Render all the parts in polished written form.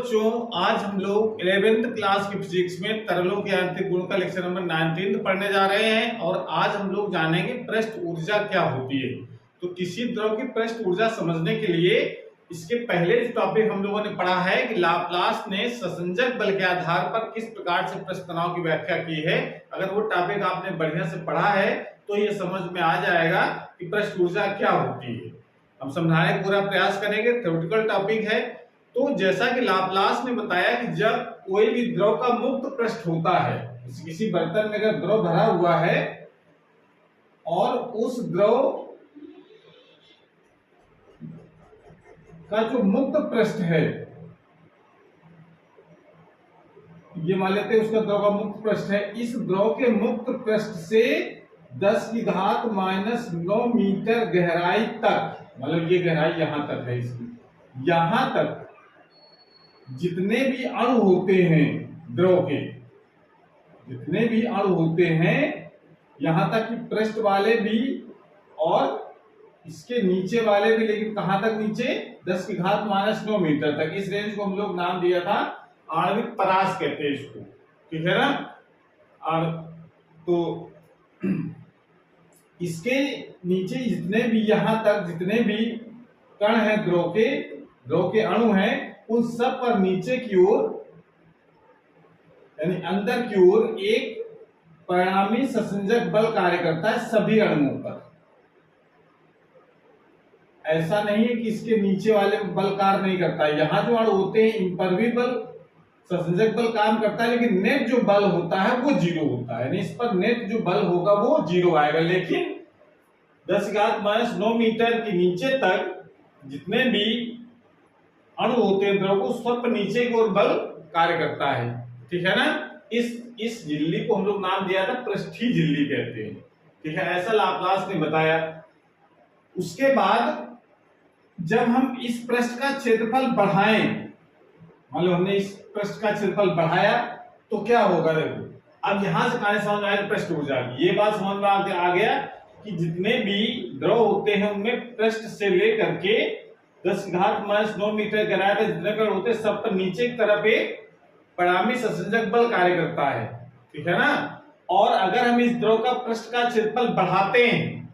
बच्चों, आज हम लोग 11th क्लास की फिजिक्स में तरलों के यांत्रिक गुण का लेक्चर नंबर 19 पढ़ने जा रहे हैं और आज हम लोग जानेंगे पृष्ठ ऊर्जा क्या होती है। तो किसी द्रव की पृष्ठ ऊर्जा समझने के लिए इसके पहले जो टॉपिक हम लोगों ने पढ़ा है कि लाप्लास ने ससंजक बल के आधार पर किस प्रकार से पृष्ठ तनाव की व्याख्या की है। अगर वो टॉपिक आपने बढ़िया से पढ़ा है तो ये समझ में आ जाएगा कि पृष्ठ ऊर्जा क्या होती है। हम समझाने का पूरा प्रयास करेंगे, थ्योरेटिकल टॉपिक है। तो जैसा कि लाप्लास ने बताया कि जब कोई भी द्रव का मुक्त पृष्ठ होता है, किसी बर्तन में अगर द्रव भरा हुआ है और उस द्रव का जो मुक्त पृष्ठ है, ये मान लेते हैं उसका द्रव का मुक्त पृष्ठ है, इस द्रव के मुक्त पृष्ठ से 10 की घात -9 मीटर गहराई तक, मतलब ये गहराई यहां तक है, इसकी यहां तक जितने भी अणु होते हैं द्रव के, जितने भी अणु होते हैं, यहां तक कि पृष्ठ वाले भी और इसके नीचे वाले भी, लेकिन कहां तक नीचे, 10 की घात -9 मीटर तक। इस रेंज को हम लोग नाम दिया था आणविक परास कहते हैं इसको, ठीक है ना। और तो इसके नीचे जितने भी, यहां तक जितने भी कण हैं द्रव के अणु हैं, उन सब पर नीचे की ओर यानी अंदर की ओर एक परिणामी ससंजक बल कार्य करता है सभी अणुओं पर। ऐसा नहीं है कि इसके नीचे वाले बल कार्य नहीं करता है, यहां जो अणु होते हैं इन पर भी बल, ससंजक बल काम करता है, लेकिन नेट जो बल होता है वो जीरो होता है, यानी इस पर नेट जो बल होगा वो जीरो आएगा। लेकिन 10 की घात -9 मीटर के नीचे तक जितने भी अणु होते हैं द्रव को, सब नीचे की ओर बल कार्य करता है, ठीक है ना। इस झिल्ली को हम लोग नाम दिया था पृष्ठीय झिल्ली कहते हैं, ठीक है, ऐसा लाप्लास ने बताया। उसके बाद जब हम इस पृष्ठ का क्षेत्रफल बढ़ाएं, मान लो हमने इस पृष्ठ का क्षेत्रफल बढ़ाया तो क्या होगा, देखो अब यहां से कहानी समझ में आया पृष्ठ ऊर्जा की, ये बात समझ में आ गया कि जितने भी द्रव होते हैं उनमें पृष्ठ से लेकर के 10 की घात -9 मीटर गहराई पे जितने कण होते हैं, सब पर नीचे की तरफ एक परिणामी ससंजक बल कार्य करता है, ठीक है ना। और अगर हम इस द्रव का पृष्ठ का क्षेत्रफल बढ़ाते हैं,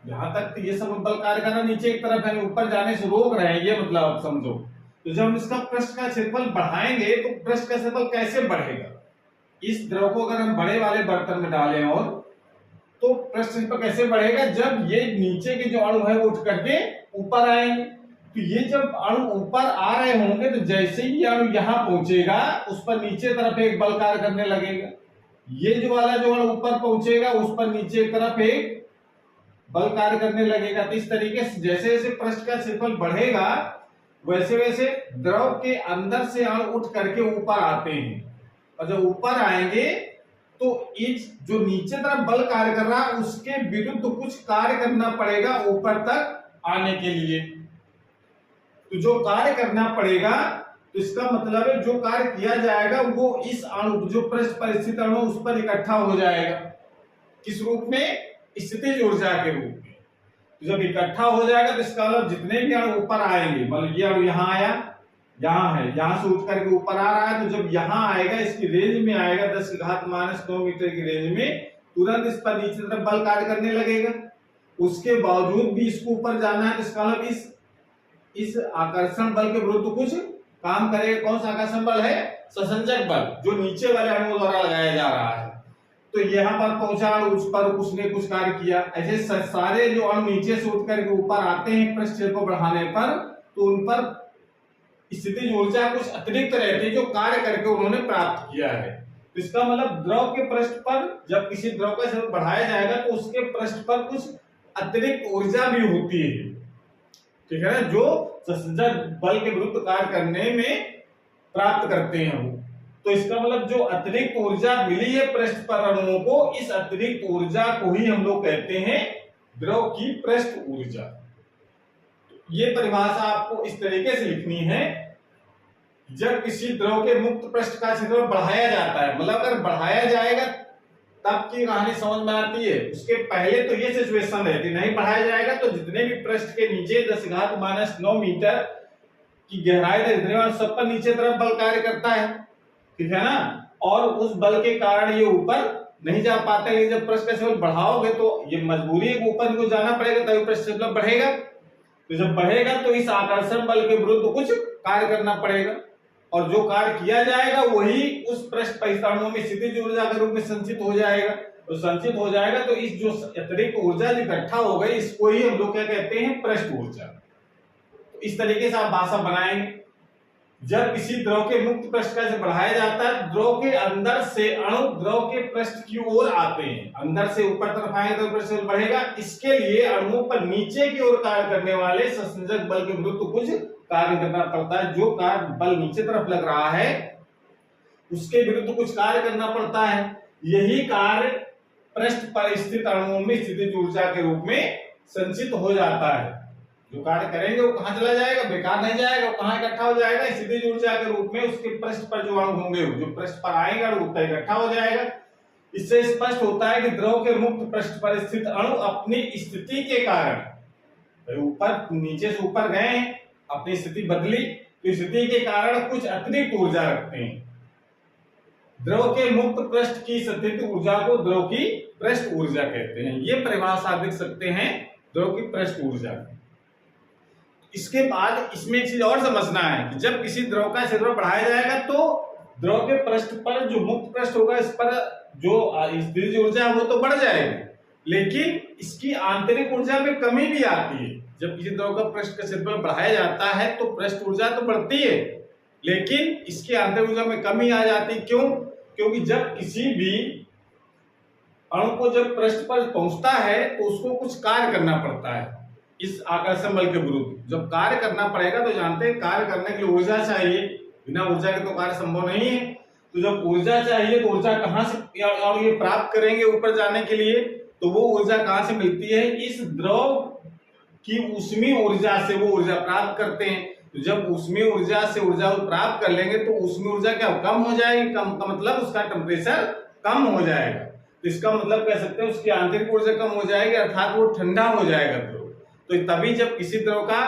यहां तक तो ये सब बल कार्य करना नीचे की तरफ है, ऊपर जाने से रोक रहे हैं, ये मतलब आप समझो। तो जब हम इसका पृष्ठ का क्षेत्रफल बढ़ाएंगे तो पृष्ठ का क्षेत्रफल कैसे बढ़ेगा, इस द्रव को अगर हम बड़े वाले बर्तन में डालें और तो पृष्ठ क्षेत्रफल कैसे बढ़ेगा, जब ये नीचे के जो अणु है वो उठ करके ऊपर आएंगे। तो ये जब अणु ऊपर आ रहे होंगे तो जैसे ही अणु यहां पहुंचेगा उस पर नीचे तरफ एक बल कार्य करने लगेगा, ये जो वाला जो अणु ऊपर पहुंचेगा उस पर नीचे तरफ एक बल कार्य करने लगेगा। तो इस तरीके से जैसे जैसे पृष्ठ का क्षेत्रफल बढ़ेगा वैसे वैसे द्रव के अंदर से अणु उठ करके ऊपर आते हैं, और जब ऊपर आएंगे तो इस जो नीचे तरफ बल कार्य कर रहा है उसके विरुद्ध कुछ कार्य करना पड़ेगा ऊपर तक आने के लिए। तो जो कार्य करना पड़ेगा, तो इसका मतलब है जो कार्य किया जाएगा वो इस अणु, जो पृष्ठ पर स्थित अणु उस पर इकट्ठा हो जाएगा, किस रूप में, स्थितिज ऊर्जा के रूप में। तो जब इकट्ठा हो जाएगा तो इसका मतलब जितने भी अणु ऊपर आएंगे, मतलब ये अणु यहाँ आया, यहाँ है, यहाँ से उठ करके ऊपर आ रहा है, तो जब यहाँ आएगा इसकी रेंज में आएगा 10 की घात -9 मीटर की रेंज में, तुरंत इस पर नीचे तरफ बल कार्य करने लगेगा। उसके बावजूद भी इसको ऊपर जाना है, तो इसका मतलब इस आकर्षण बल के विरुद्ध कुछ काम करेगा। कौन सा आकर्षण बल है, ससंजक बल, जो नीचे वाले अणुओं द्वारा लगाया जा रहा है। तो यहाँ पर पहुंचा, उस पर उसने कुछ कार्य किया। ऐसे सारे जो अणु नीचे से उठ करके ऊपर आते हैं पृष्ठ क्षेत्र को बढ़ाने पर, तो उन पर स्थितिज ऊर्जा कुछ अतिरिक्त रहती है जो कार्य करके उन्होंने प्राप्त किया है। तो इसका मतलब द्रव के पृष्ठ पर जब किसी द्रव का क्षेत्रफल बढ़ाया जाएगा तो उसके पृष्ठ पर कुछ अतिरिक्त ऊर्जा भी होती है, ठीक है ना, जो ससंजक बल के विरुद्ध कार्य करने में प्राप्त करते हैं वो। तो इसका मतलब जो अतिरिक्त ऊर्जा मिली है पृष्ठ पर अणुओं को, इस अतिरिक्त ऊर्जा को ही हम लोग कहते हैं द्रव की पृष्ठ ऊर्जा। ये परिभाषा आपको इस तरीके से लिखनी है, जब किसी द्रव के मुक्त पृष्ठ का क्षेत्रफल बढ़ाया जाता है, मतलब अगर बढ़ाया जाएगा तब की कहानी समझ में आती है, उसके पहले तो ये सिचुएशन रहती, नहीं बढ़ाया जाएगा तो जितने भी पृष्ठ के नीचे 10 घात -9 मीटर की गहराई तक इतने बार सब पर नीचे तरफ बल कार्य करता है, ठीक है ना, और उस बल के कारण ये ऊपर नहीं जा पाते। लेकिन जब पृष्ठ का क्षेत्रफल बढ़ाओगे तो ये मजबूरी है, ऊपर को जाना पड़ेगा तभी पृष्ठ क्षेत्रफल बढ़ेगा। तो जब बढ़ेगा तो इस आकर्षण बल के विरुद्ध कुछ कार्य करना पड़ेगा, और जो कार्य किया जाएगा वही उस पृष्ठ परिस्थानों में स्थितिज ऊर्जा के रूप में संचित हो जाएगा। तो संचित हो जाएगा तो इस जो अतिरिक्त ऊर्जा जो इकट्ठा हो गई इसको ही हम लोग क्या कहते हैं, पृष्ठ ऊर्जा। तो इस तरीके से आप भाषा बनाएंगे। जब किसी द्रव के मुक्त पृष्ठ का बढ़ाया जाता है, द्रव के अंदर से अणु द्रव के पृष्ठ की ओर आते हैं, अंदर से ऊपर तरफ आएंगे तो पृष्ठ बढ़ेगा। इसके लिए अणुओं पर नीचे की ओर कार्य करने वाले संसंजक बल के विरुद्ध कुछ कार्य करना पड़ता है। जो कार्य बल नीचे तरफ लग रहा है उसके विरुद्ध कुछ कार्य करना पड़ता है। यही कार्य पृष्ठ पर स्थित अणुओं में स्थितिज ऊर्जा के रूप में संचित हो जाता है। जो कार्य करेंगे वो कहां चला जाएगा, बेकार नहीं जाएगा, वो कहां इकट्ठा हो जाएगा, स्थितिज ऊर्जा के रूप में उसके पृष्ठ पर जो अणु होंगे, जो पृष्ठ पर आएगा वो इकट्ठा हो जाएगा। इससे स्पष्ट होता है कि द्रव के मुक्त पृष्ठ पर स्थित अणु अपनी स्थिति के कारण ऊपर नीचे से ऊपर गए, अपनी स्थिति बदली, तो स्थिति के कारण कुछ अतिरिक्त ऊर्जा रखते हैं। द्रव के मुक्त पृष्ठ की स्थितिज ऊर्जा को द्रव की पृष्ठ ऊर्जा कहते हैं। ये परिभाषा आप देख सकते हैं द्रव की पृष्ठ ऊर्जा। इसके बाद इसमें एक चीज और समझना है कि जब किसी द्रव का क्षेत्रफल बढ़ाया जाएगा तो द्रव के पृष्ठ पर जो मुक्त पृष्ठ होगा इस पर जो स्थितिज ऊर्जा है वो तो बढ़ जाएगी, लेकिन इसकी आंतरिक ऊर्जा में कमी भी आती है। जब किसी द्रव का पृष्ठ का क्षेत्रफल बढ़ाया जाता है तो पृष्ठ ऊर्जा तो बढ़ती है, लेकिन इसकी आंतरिक ऊर्जा में कमी आ जाती है। क्यों? क्योंकि जब किसी भी अणु को जब पृष्ठ पर पहुंचता है तो उसको कुछ कार्य करना पड़ता है इस आकर्षण बल के विरुद्ध। जब कार्य करना पड़ेगा तो जानते हैं कार्य करने के लिए ऊर्जा चाहिए, बिना ऊर्जा के तो कार्य संभव नहीं है। तो जब ऊर्जा चाहिए तो ऊर्जा कहां से और ये प्राप्त करेंगे ऊपर जाने के लिए, तो वो ऊर्जा कहां से मिलती है, इस द्रव की ऊष्मीय ऊर्जा से वो ऊर्जा प्राप्त करते हैं। तो जब ऊष्मीय ऊर्जा से ऊर्जा प्राप्त कर लेंगे तो ऊष्मीय ऊर्जा क्या कम हो जाएगी, कम का मतलब उसका टेम्परेचर कम हो जाएगा। तो इसका मतलब कह सकते हैं उसकी आंतरिक ऊर्जा कम हो जाएगी, अर्थात वो ठंडा हो जाएगा द्रव। तो तभी जब किसी द्रव का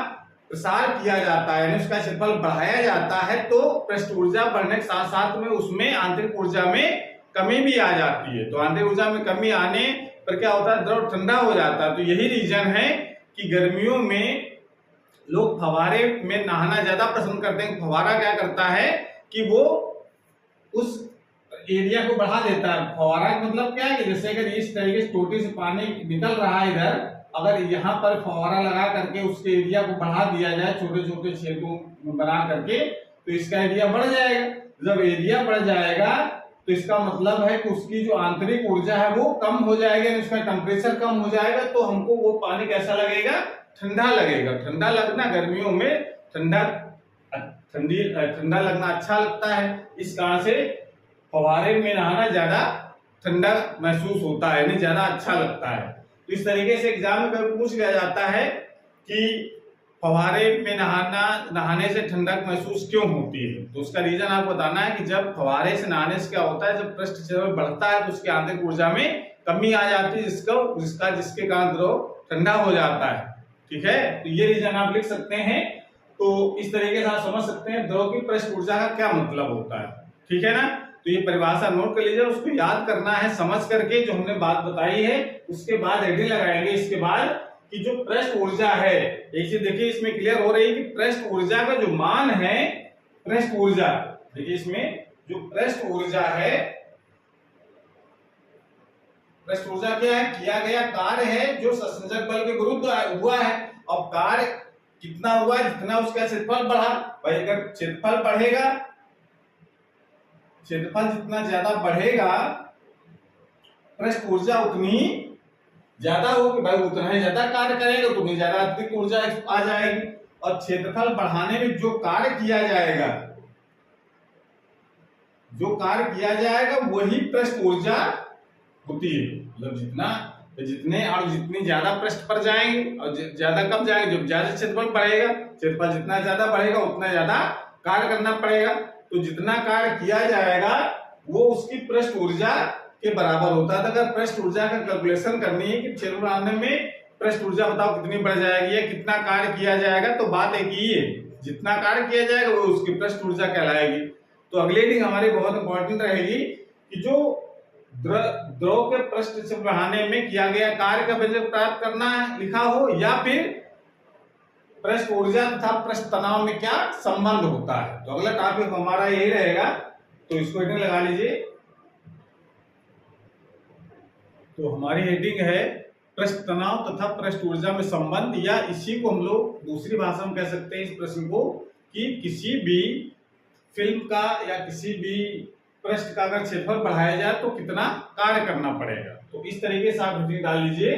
प्रसार किया जाता है, उसका क्षेत्रफल बढ़ाया जाता है, तो पृष्ठ ऊर्जा बढ़ने के साथ साथ में उसमें आंतरिक ऊर्जा में कमी भी आ जाती है। तो आंतरिक ऊर्जा में कमी आने पर क्या होता है, द्रव ठंडा हो जाता है। तो यही रीजन है कि गर्मियों में लोग फव्वारे में नहाना ज्यादा पसंद करते हैं। फव्वारा क्या करता है कि वो उस एरिया को बढ़ा देता है। फव्वारा का मतलब क्या है कि जैसे अगर इस तरीके से टोटी से पानी निकल रहा है इधर, अगर यहाँ पर फव्वारा लगा करके उसके एरिया को बढ़ा दिया जाए छोटे छोटे छेदों में बना करके, तो इसका एरिया बढ़ जाएगा। जब एरिया बढ़ जाएगा तो इसका मतलब है कि उसकी जो आंतरिक ऊर्जा है वो कम हो जाएगी, उसका टेम्परेचर कम हो जाएगा। तो हमको वो पानी कैसा लगेगा, ठंडा लगेगा। ठंडा लगना गर्मियों में ठंडा लगना अच्छा लगता है। इस कारण से फव्वारे में नहाना ज्यादा ठंडा महसूस होता है, यानी ज्यादा अच्छा लगता है। तो इस तरीके से एग्जाम में पूछ लिया जाता है कि फव्वारे में नहाने से ठंडक महसूस क्यों होती है। तो उसका रीजन आपको बताना है कि जब फव्वारे से नहाने से क्या होता है, जब पृष्ठ क्षेत्रफल बढ़ता है तो उसकी आंतरिक ऊर्जा में कमी आ जाती है, जिसके कारण द्रव ठंडा हो जाता है। ठीक है, तो ये रीजन आप लिख सकते हैं। तो इस तरीके से आप समझ सकते हैं द्रव की पृष्ठ ऊर्जा का क्या मतलब होता है। ठीक है ना, तो ये परिभाषा नोट कर लीजिए, उसको याद करना है समझ करके जो हमने बात बताई है। उसके बाद हेडिंग लगाएंगे इसके बाद कि जो पृष्ठ ऊर्जा है, एक चीज देखिए इसमें क्लियर हो रही है कि पृष्ठ ऊर्जा का जो मान है, पृष्ठ ऊर्जा देखिए इसमें जो पृष्ठ ऊर्जा है, पृष्ठ ऊर्जा क्या है, किया गया कार्य है जो संसंजक बल के विरुद्ध हुआ है। अब कार्य कितना हुआ, जितना उसका क्षेत्रफल बढ़ा। भाई अगर क्षेत्रफल बढ़ेगा, क्षेत्रफल जितना ज्यादा बढ़ेगा पृष्ठ ऊर्जा उतनी ज्यादा होगी। भाई उतना ही ज्यादा कार्य करेगा तो उतनी ज्यादा अतिरिक्त ऊर्जा आ जाएगी। और क्षेत्रफल बढ़ाने में जो कार्य किया जाएगा, जो कार्य किया जाएगा वही पृष्ठ ऊर्जा होती है। मतलब जितनी ज्यादा पृष्ठ पर जाएंगे और ज्यादा कब जाएंगे, जब ज्यादा क्षेत्रफल बढ़ेगा। क्षेत्रफल जितना ज्यादा बढ़ेगा उतना ज्यादा कार्य करना पड़ेगा। तो जितना कार्य किया जाएगा वो उसकी पृष्ठ ऊर्जा के बराबर होता है। तो अगर पृष्ठ ऊर्जा का कैलकुलेशन करनी है कि क्षेत्रफल बढ़ाने में पृष्ठ ऊर्जा बताओ कितनी बढ़ जाएगी या कितना कार्य किया जाएगा, तो बात एक ही है जितना कार्य किया जाएगा वो उसकी पृष्ठ ऊर्जा कहलाएगी। तो अगली हेडिंग हमारी बहुत इंपॉर्टेंट रहेगी कि जो द्रव के पृष्ठ से बढ़ाने में किया गया कार्य का व्यंजक प्राप्त करना है लिखा हो, या फिर पृष्ठ ऊर्जा तथा पृष्ठ तनाव में क्या संबंध होता है। तो अगला टॉपिक हमारा यही रहेगा, तो इसको हेडिंग लगा लीजिए। तो हमारी हेडिंग है पृष्ठ तनाव तथा पृष्ठ ऊर्जा में संबंध, या इसी को हम लोग दूसरी भाषा में कह सकते हैं इस प्रश्न को कि किसी भी फिल्म का या किसी भी पृष्ठ का अगर क्षेत्रफल बढ़ाया जाए तो कितना कार्य करना पड़ेगा। तो इस तरीके से आप हेडिंग डाल लीजिए,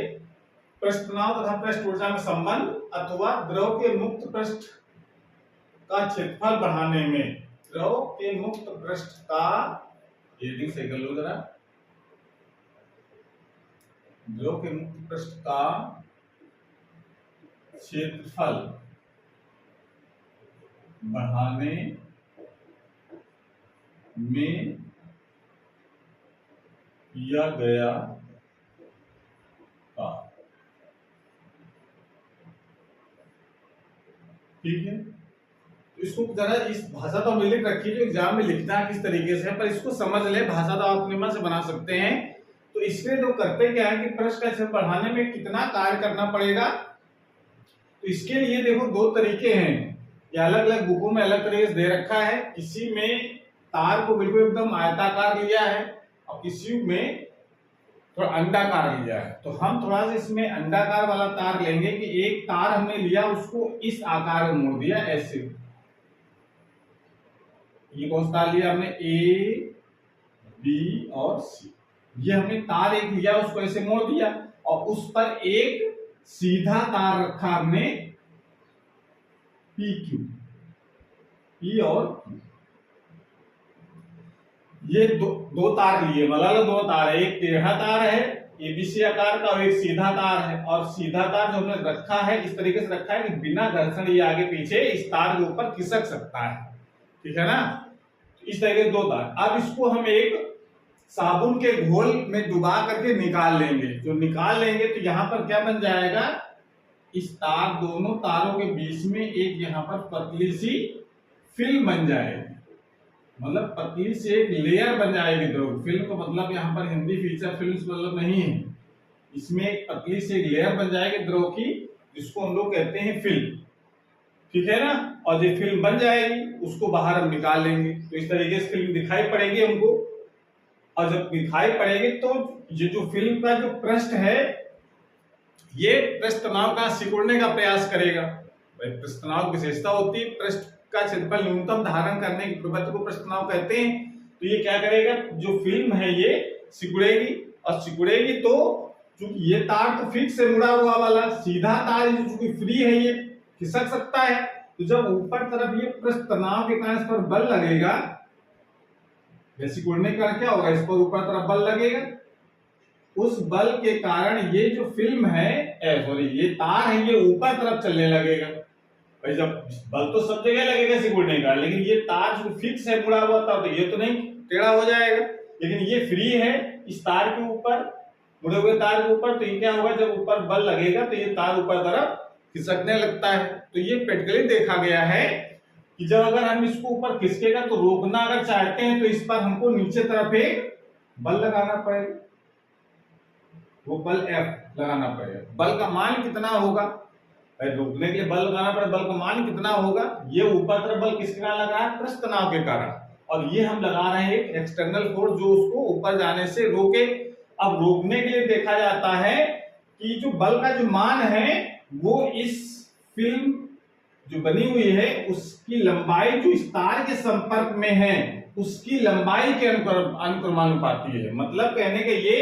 पृष्ठ तनाव तथा पृष्ठ ऊर्जा में संबंध अथवा द्रव के मुक्त पृष्ठ का क्षेत्रफल बढ़ाने में, द्रव के मुक्त पृष्ठ का, हेडिंग से कर लो जरा, द्रव के मुक्त पृष्ठ का क्षेत्रफल बढ़ाने में किया गया कार्य। ठीक है, इसको जरा इस भाषा तो हमें लिख रखी, जो एग्जाम में लिखना है किस तरीके से, पर इसको समझ ले, भाषा तो आप अपने मन से बना सकते हैं। तो इसमें तो करते क्या है कि पृष्ठ का क्षेत्रफल बढ़ाने में कितना कार्य करना पड़ेगा। तो इसके लिए देखो दो तरीके हैं, ये अलग अलग बुकों में अलग तरीके से दे रखा है। किसी में तार को बिल्कुल एकदम आयताकार लिया है और किसी में थोड़ा अंडाकार लिया है। तो हम थोड़ा सा इसमें अंडाकार वाला तार लेंगे कि एक तार हमने लिया उसको इस आकार में मोड़ दिया ऐसे। ये कौन सा तार लिया हमने, ए बी और सी, ये हमने तार एक लिया उसको ऐसे मोड़ दिया और उस पर एक सीधा तार रखा हमने पी क्यू, पी और क्यू। ये दो तार लिए, मतलब दो तार है, एक टेढ़ा तार है एबीसी आकार का और एक सीधा तार है। और सीधा तार जो हमने रखा है इस तरीके से रखा है कि बिना घर्षण ये आगे पीछे इस तार के ऊपर खिसक सकता है, ठीक है ना। इस तरीके से दो तार। अब इसको हम एक साबुन के घोल में डुबा करके निकाल लेंगे। जो निकाल लेंगे तो यहाँ पर क्या बन जाएगा, इस तार, दोनों तारों के बीच में एक यहाँ पर पतली सी फिल्म बन जाएगी, मतलब पतली सी एक लेयर बन जाएगी। द्रव फिल्म का मतलब यहाँ पर हिंदी फीचर फिल्म मतलब नहीं है, इसमें एक पतली सी एक लेयर बन जाएगी द्रव की, जिसको हम लोग कहते हैं फिल्म, ठीक है ना। और जो फिल्म बन जाएगी उसको बाहर हम निकाल लेंगे। तो इस तरीके से फिल्म दिखाई पड़ेगी हमको, और जब दिखाई पड़ेगी तो ये जो फिल्म का जो पृष्ठ है ये पृष्ठ तनाव का सिकुड़ने का प्रयास करेगा। पृष्ठ तनाव की विशेषता होती है पृष्ठ का क्षेत्रफल न्यूनतम धारण करने की प्रवृत्ति को पृष्ठ तनाव कहते हैं। तो ये क्या करेगा, जो फिल्म है ये सिकुड़ेगी, और सिकुड़ेगी तो चूंकि ये तार तो फिक्स है मुड़ा हुआ वाला, सीधा तार चूंकि फ्री है ये खिसक सकता है। तो जब ऊपर तरफ ये पृष्ठ तनाव के कारण इस पर बल लगेगा, सिकुड़ने का क्या होगा, इस पर ऊपर तरफ बल लगेगा, उस बल के कारण ये जो फिल्म है सॉरी ये तार है ये ऊपर तरफ चलने लगेगा। भाई जब बल तो सब जगह लगेगा सिकुड़ने का, लेकिन ये तार जो फिक्स है मुड़ा हुआ था तो ये तो नहीं टेढ़ा हो जाएगा, लेकिन ये फ्री है इस तार के ऊपर, मुड़े हुए तार के ऊपर। तो ये क्या होगा, जब ऊपर बल लगेगा तो ये तार ऊपर तरफ खिसकने लगता है। तो ये प्रैक्टिकली देखा गया है कि जब अगर हम इसको ऊपर खिसकेगा तो रोकना अगर चाहते हैं तो इस पर हमको नीचे तरफ एक बल लगाना पड़ेगा, वो बल F लगाना पड़ेगा। बल का मान कितना होगा, रोकने के लिए बल लगाना पड़ेगा, बल का मान कितना होगा, ये ऊपर तरफ बल किसके कारण लगा है, पृष्ठ तनाव के कारण, और ये हम लगा रहे हैं एक एक्सटर्नल फोर्स जो उसको ऊपर जाने से रोके। अब रोकने के लिए देखा जाता है कि जो बल का जो मान है वो इस फिल्म जो बनी हुई है उसकी लंबाई जो इस तार के संपर्क में है उसकी लंबाई के अनुक्रमानुपाती है। मतलब कहने का ये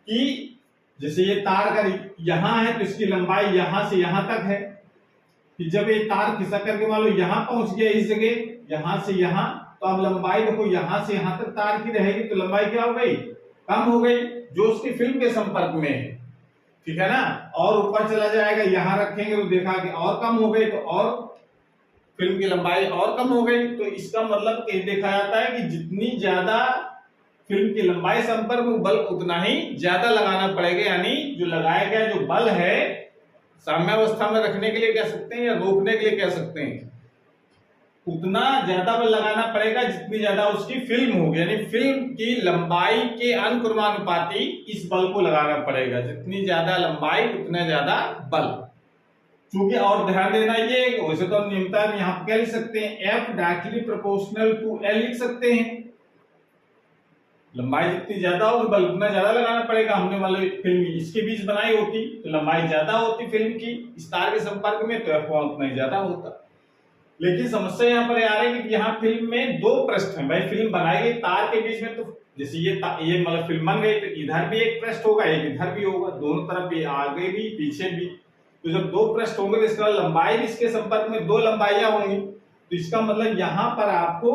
कि जैसे ये तार अगर यहां है तो इसकी लंबाई यहां से यहां तक है, कि जब ये तार खिसक करके मान लो यहां पहुंच गया इस जगह, यहां से यहां, तो अब लंबाई देखो यहां से यहां तक तार की रहेगी, तो लंबाई क्या हो गई, कम हो गई, जो उसकी फिल्म के संपर्क में है, ठीक है ना। और ऊपर चला जाएगा, यहां रखेंगे तो देखा कि और कम हो गई, तो और फिल्म की लंबाई और कम हो गई। तो इसका मतलब कहीं देखा जाता है कि जितनी ज्यादा फिल्म की लंबाई संपर्क में बल उतना ही ज्यादा लगाना पड़ेगा, यानी जो लगाया गया जो बल है साम्यावस्था में रखने के लिए कह सकते हैं या रोकने के लिए कह सकते हैं, उतना ज्यादा बल लगाना पड़ेगा जितनी ज्यादा उसकी फिल्म होगी, यानी फिल्म की लंबाई के अनुक्रमानुपाती इस बल को लगाना पड़ेगा। जितनी ज्यादा लंबाई उतना ज्यादा बल। क्योंकि और ध्यान देना, ये वैसे तो हम नियमतः यहाँ पे क्या लिख सकते हैं, F directly proportional to L लिख सकते हैं। लंबाई जितनी ज्यादा होगी बल उतना ज्यादा लगाना पड़ेगा। हमने वाले फिल्म इसके बीच बनाई होती तो लंबाई ज्यादा होती फिल्म की इस तार के संपर्क में, तो एफ उतना ही ज्यादा होता। लेकिन समस्या यहाँ पर आ रही है कि यहाँ फिल्म में दो पृष्ठ हैं। भाई फिल्म बनाई गई तार के बीच में, तो जैसे ये मतलब फिल्म बन गई तो इधर भी एक पृष्ठ होगा, एक इधर भी होगा, दोनों तरफ भी, आगे भी पीछे भी। तो जब दो पृष्ठ होंगे तो इसका लंबाई भी इसके संपर्क में दो लंबाइयां होंगी। तो इसका मतलब यहाँ पर आपको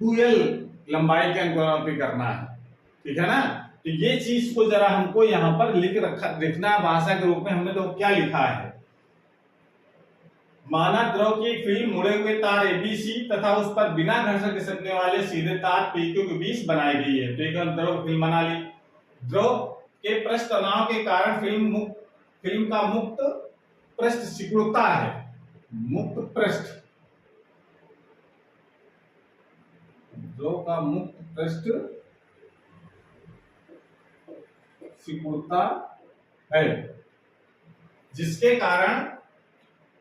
2l लंबाई के अनुक्रमानुपाती करना है, ठीक है ना। तो ये चीज को जरा हमको यहाँ पर लिखना है भाषा के रूप में। हमने तो क्या लिखा है, माना द्रव की एक फिल्म मुड़े हुए तार एबीसी तथा उस पर बिना घर्षण के खिसकने वाले सीधे तार पीक्यू के बीच बनाई गई है। तो एक द्रव फिल्म बना ली। द्रव के पृष्ठ तनाव के कारण फिल्म का मुक्त पृष्ठ सिकुड़ता है। मुक्त पृष्ठ, द्रव का मुक्त पृष्ठ सिकुड़ता है, जिसके कारण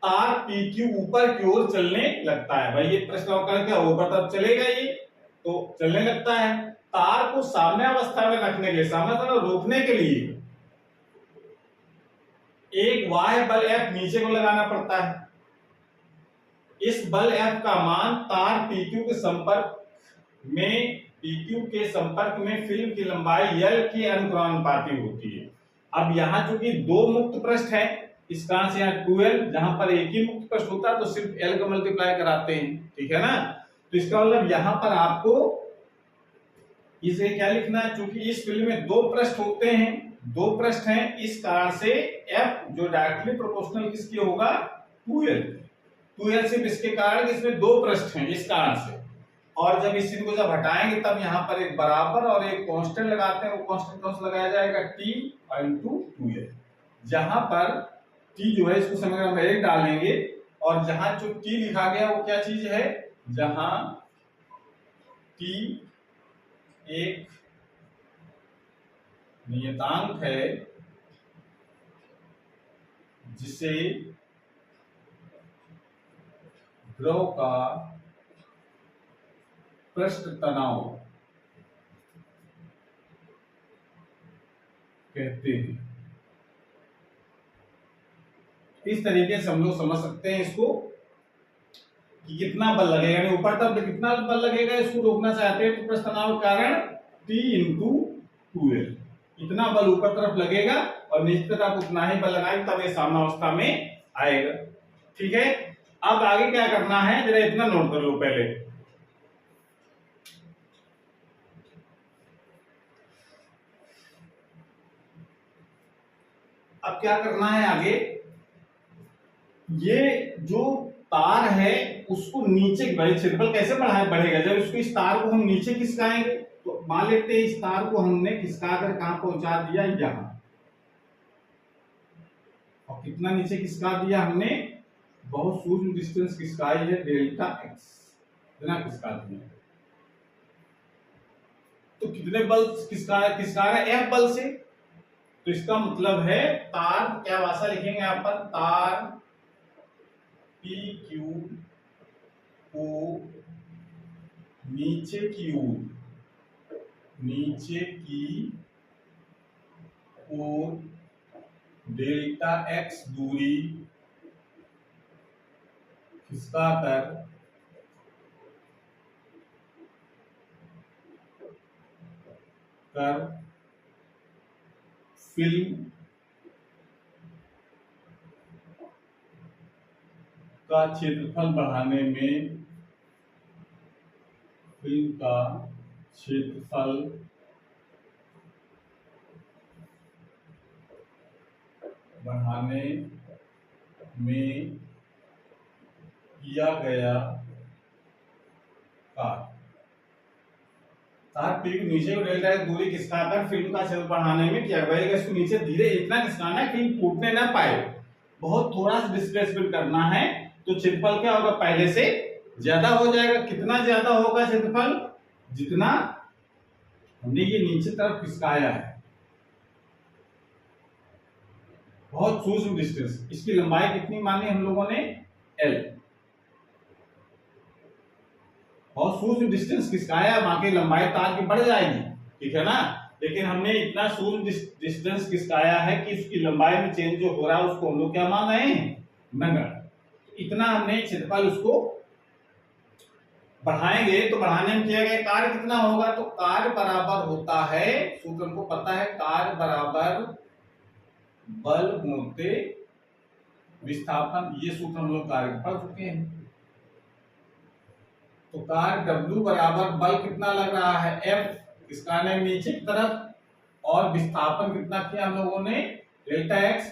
तार PQ ऊपर की ओर चलने लगता है। भाई ये प्रश्न क्या ऊपर तरफ चलेगा, ये तो चलने लगता है। तार को साम्य अवस्था में रखने के लिए, साम्य अवस्था में रोकने के लिए एक बाह्य बल F नीचे को लगाना पड़ता है। इस बल F का मान तार PQ के संपर्क में फिल्म की लंबाई L के अनुक्रमानुपाती होती है। अब यहाँ चूंकि दो मुक्त पृष्ठ है, इस कारण से यहाँ 2l, जहां पर एक ही मुक्त पृष्ठ होता है तो सिर्फ l का मल्टीप्लाई कराते हैं, ठीक है ना। तो इसका मतलब यहाँ पर आपको इसे क्या लिखना है, चूंकि इस फिल्म में दो पृष्ठ होते हैं, दो पृष्ठ हैं, इस कारण से f जो डायरेक्टली प्रोपोर्शनल किसकी होगा, 2l सिर्फ इसके कारण इसमें दो पृष्ठ हैं इस कारण से। और जब इस चीज को जब हटाएंगे तब यहाँ पर एक बराबर और एक कांस्टेंट लगाते हैं। वो कांस्टेंट कौन सा लगाया जाएगा, t इंटू 2l। जहां पर t जो है इसको समीकरण में 1 डालेंगे, और जहां जो t लिखा गया वो क्या चीज है, जहां t एक नियतांक है जिसे द्रव का पृष्ठ तनाव कहते हैं। इस तरीके से हम लोग समझ सकते हैं इसको कि कितना बल लगेगा, यानी ऊपर तरफ कितना बल लगेगा इसको रोकना चाहते हैं तो पृष्ठ तनाव के कारण T इंटू 2l, इतना बल ऊपर तरफ लगेगा और नीचे तरफ उतना ही बल लगाएंगे तब ये साम्यावस्था में आएगा, ठीक है। अब आगे क्या करना है जरा इतना नोट कर लो पहले। अब क्या करना है आगे, ये जो तार है उसको नीचे क्षेत्रफल कैसे बढ़ेगा, जब इसको इस तार को हम नीचे खिसकाएंगे तो मान लेते हैं इस तार को हमने खिसका कर कहां पहुंचा दिया, यहां। और कितना नीचे खिसका दिया हमने, बहुत सूक्ष्म डिस्टेंस खिसकाई है, डेल्टा x इतना खिसका दिया। तो कितने बल खिसका रहा है, F बल से। तो इसका मतलब है तार, क्या भाषा लिखेंगे यहाँ पर, तार PQ को नीचे की ओर डेल्टा x दूरी खिसका कर फिल्म का क्षेत्रफल बढ़ाने में, फिल्म का क्षेत्रफल बढ़ाने में किया गया कार्य। तार पी नीचे डेल्टा की दूरी खिसकाकर फिल्म का क्षेत्र बढ़ाने में किया गया। इसको नीचे धीरे इतना खिसकाना है कि टूटने ना पाए, बहुत थोड़ा सा डिस्प्लेसमेंट करना है तो क्षेत्रफल क्या होगा, पहले से ज्यादा हो जाएगा। कितना ज्यादा होगा क्षेत्रफल, जितना हमने ये नीचे तरफ खिसकाया है, बहुत सूक्ष्म डिस्टेंस। इसकी लंबाई कितनी मानी हम लोगों ने, L। बहुत सूक्ष्म डिस्टेंस खिसकाया, वहां की लंबाई तार की बढ़ जाएगी, ठीक है ना। लेकिन हमने इतना सूक्ष्म डिस्टेंस खिसकाया है कि उसकी लंबाई में चेंज जो हो रहा है उसको हम लोग क्या मान रहे हैं, नगण्य। इतना हमने क्षेत्रफल उसको बढ़ाएंगे तो बढ़ाने में किया गया कार्य कितना होगा, तो कार्य बराबर होता है, सूत्र हमको पता है, कार्य बराबर बल गुणित विस्थापन। ये सूत्र हम लोग कार्य पढ़ चुके हैं। तो कार्य W बराबर बल कितना लग रहा है, F, इसका ने नीचे की तरफ, और विस्थापन कितना किया हम लोगों ने, डेल्टा x।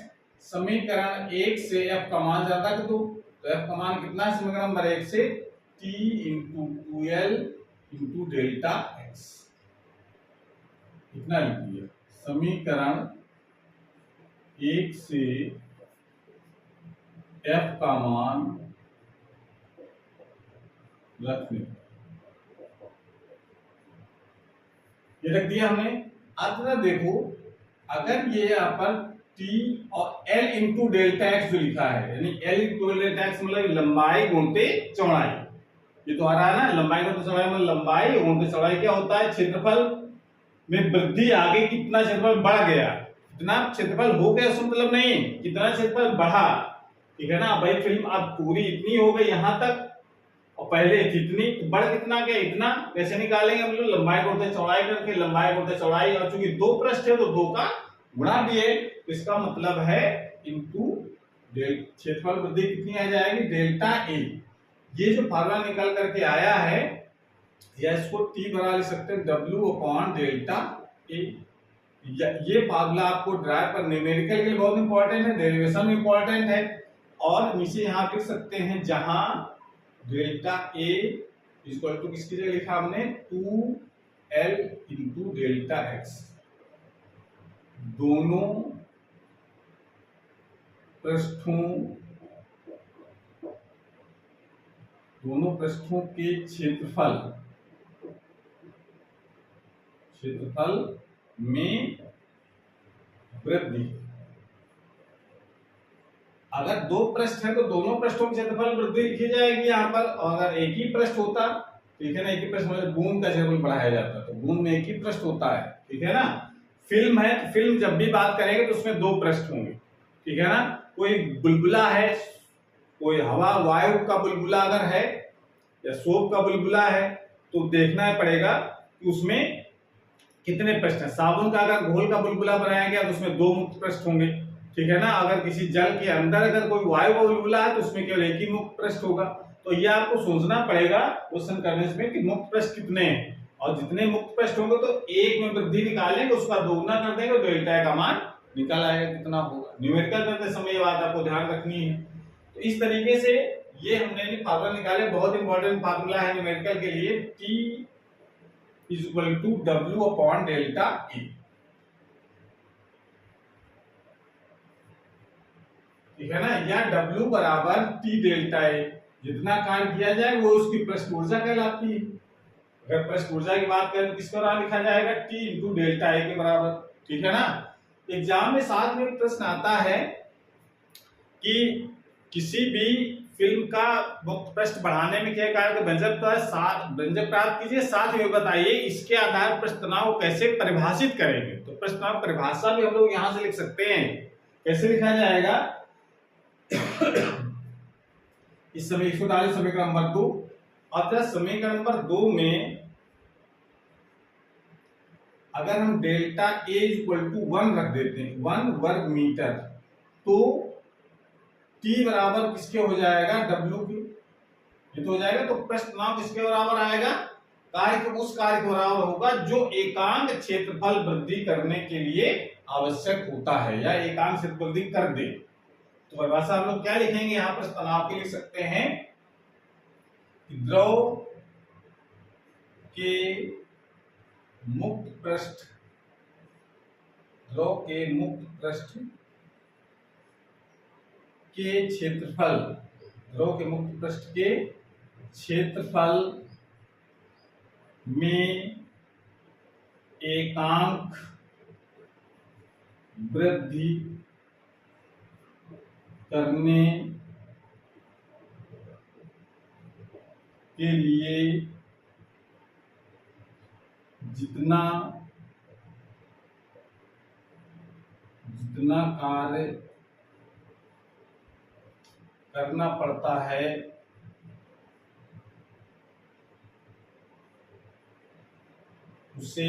समीकरण 1 से F का मान ज्यादा कर दो, तो F का मान कितना है समीकरण नंबर 1 से, T into 2L into delta x। इतना लिखिए, समीकरण 1 से F का मान रखने, ये रख दिया हमने। अब देखो, अगर ये यहाँ पर T और L इंटू डेल्टा एक्स जो लिखा है, यानी L इंटू डेल्टा एक्स मतलब लंबाई गुणते चौड़ाई, ये तो आ रहा है ना, लंबाई गुणते चौड़ाई मतलब लंबाई गुणते चौड़ाई क्या होता है, क्षेत्रफल में वृद्धि, आगे कितना क्षेत्रफल बढ़ गया, कितना क्षेत्रफल हो गया उसका मतलब नहीं, कितना क्षेत्रफल बढ़ा, ठीक है ना। भाई फिल्म अब पूरी इतनी हो गई यहाँ तक, और पहले कितनी, तो बढ़ कितना गया, इतना। कैसे निकालेंगे हम लोग, लंबाई गुणित चौड़ाई करके, लंबाई गुणित चौड़ाई, और चूंकि 2 पृष्ठ है तो 2 का गुणा दिए, तो इसका मतलब है इनटू क्षेत्रफल वृद्धि कितनी आ जाएगी, डेल्टा ए। ये जो फार्मूला निकल करके आया है, या इसको T बना लिख सकते हैं W अपॉन डेल्टा ए। ये फार्मूला आपको ड्राइव पर न्यूमेरिकल के लिए बहुत इंपॉर्टेंट है, डेरिवेशन में इंपॉर्टेंट है। और नीचे यहाँ लिख सकते हैं, जहां डेल्टा ए इक्वल टू किसकी जगह लिखा हमने, 2L इंटू डेल्टा एक्स। दोनों पृष्ठों के क्षेत्रफल में वृद्धि। अगर 2 पृष्ठ है तो दोनों पृष्ठों के क्षेत्रफल वृद्धि लिखी जाएगी यहाँ पर। और अगर एक ही पृष्ठ होता, ठीक है ना, एक ही पृष्ठ मतलब बूंद का क्षेत्रफल बढ़ाया जाता, तो बूंद में एक ही पृष्ठ होता है, ठीक है ना। फिल्म है तो फिल्म जब भी बात करेंगे तो उसमें 2 पृष्ठ होंगे, ठीक है ना। कोई बुलबुला है, कोई हवा वायु का बुलबुला अगर है, या सोप का बुलबुला है, तो देखना पड़ेगा कि उसमें कितने पृष्ठ हैं। साबुन का अगर घोल का बुलबुला बनाया गया तो उसमें 2 मुक्त पृष्ठ होंगे, ठीक है ना। अगर किसी जल के अंदर अगर कोई वायु का बुलबुला है तो उसमें केवल एक ही मुक्त पृष्ठ होगा। तो ये आपको सोचना पड़ेगा क्वेश्चन करने से कि मुक्त पृष्ठ कितने हैं, और जितने मुक्त पृष्ठ होंगे तो एक में वृद्धि निकालेंगे, उसका दोगुना कर देंगे, तो डेल्टा का मान निकल आएगा कितना होगा। न्यूमेरिकल करते समय ये बात आपको ध्यान रखनी है। तो इस तरीके से ये हमने फार्मूला निकाले, बहुत इंपॉर्टेंट फार्मूला है न्यूमेरिकल के लिए, T equal to W upon delta E। ठीक है ना, या W बराबर T डेल्टा ए। जितना कार्य किया जाए वो उसकी पृष्ठ ऊर्जा कहलाती है। अगर पृष्ठ ऊर्जा की बात करें तो किसके बराबर लिखा जाएगा, T इंटू डेल्टा ए के बराबर, ठीक है ना। एग्जाम में साथ में प्रश्न आता है कि किसी भी फिल्म का मुक्त पृष्ठ बढ़ाने में क्या कार्य, तो व्यंजक प्राप्त कीजिए, साथ में बताइए इसके आधार पर पृष्ठ तनाव को कैसे परिभाषित करेंगे। तो पृष्ठ तनाव परिभाषा भी हम लोग यहां से लिख सकते हैं। कैसे लिखा जाएगा, इस समय 140 समीकरण नंबर 2। अब समीकरण नंबर 2 में अगर हम डेल्टा ए इक्वल टू 1 रख देते हैं, 1 वर्ग मीटर, तो T बराबर किसके हो जाएगा, W के, ये तो हो जाएगा। तो पृष्ठ तनाव किसके बराबर आएगा, उस कार्य के बराबर होगा जो एकांक क्षेत्रफल वृद्धि करने के लिए आवश्यक होता है, या एकांक क्षेत्रफल वृद्धि कर दे। तो परिभाषा हम लोग क्या लिखेंगे यहाँ पर, तनाव के लिख सकते हैं द्रव के मुक्त पृष्ठ के क्षेत्रफल द्रव के मुक्त पृष्ठ के क्षेत्रफल में एकांक वृद्धि करने के लिए जितना कार्य करना पड़ता है उसे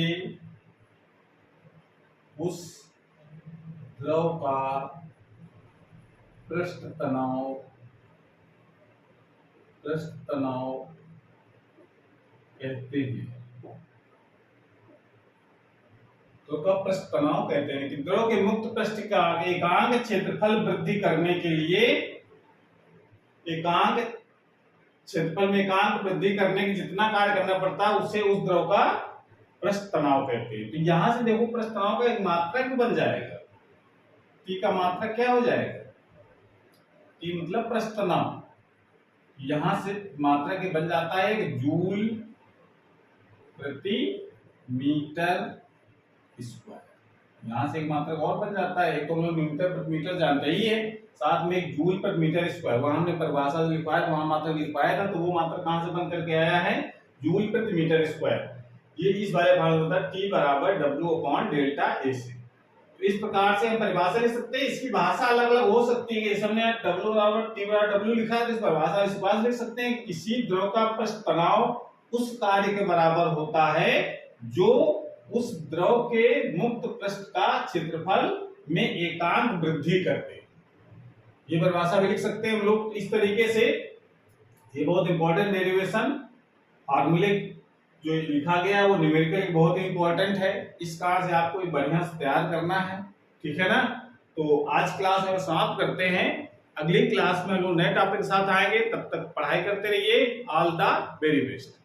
उस द्रव का पृष्ठ तनाव कहते हैं। तो का पृष्ठ तनाव कहते हैं कि द्रव के मुक्त पृष्ठ का एकांक क्षेत्रफल वृद्धि करने के लिए एकांक क्षेत्रफल में एकांक वृद्धि करने के जितना कार्य करना पड़ता है उससे उस द्रव का पृष्ठ तनाव कहते हैं। तो यहां से देखो पृष्ठ तनाव का एक मात्रक बन जाएगा। टी का मात्रक क्या हो जाएगा? टी मतलब पृष्ठ तनाव। यहां से मात्रक बन जाता है कि जूल प्रति मीटर स्क्वायर। यहां से एक मात्रक और बन जाता है। एक तो हम लोग मीटर प्रति मीटर जानते ही है, साथ में एक जूल पर मीटर स्क्वायर। वहां हमने परिभाषा लिख पाया, वहां मात्रक लिख पाया था, तो वो मात्रक कहां से बन करके आया है? जूल प्रति मीटर स्क्वायर। ये इस वाले भाग होता है टी बराबर डब्ल्यू अपॉन डेल्टा ए से। तो इस प्रकार से हम परिभाषा लिख सकते हैं। इसकी भाषा अलग अलग हो सकती है। इस हमने डब्ल्यू बराबर टी बराबर डब्ल्यू लिखा है, तो इस परिभाषा इस बात लिख सकते हैं किसी द्रव का पृष्ठ तनाव उस कार्य के बराबर होता है जो उस द्रव के मुक्त पृष्ठ का क्षेत्रफल में एकांक वृद्धि करते। ये परिभाषा भी लिख सकते हैं हम लोग इस तरीके से। ये बहुत इंपॉर्टेंट डेरिवेशन फॉर्मूले जो लिखा गया है वो न्यूमेरिकल बहुत ही इंपॉर्टेंट है। इस कारण से आपको बढ़िया से तैयार करना है, ठीक है ना। तो आज क्लास हम समाप्त करते हैं। अगली क्लास में हम लोग नए टॉपिक के साथ आएंगे। तब तक पढ़ाई करते रहिए। All the very best.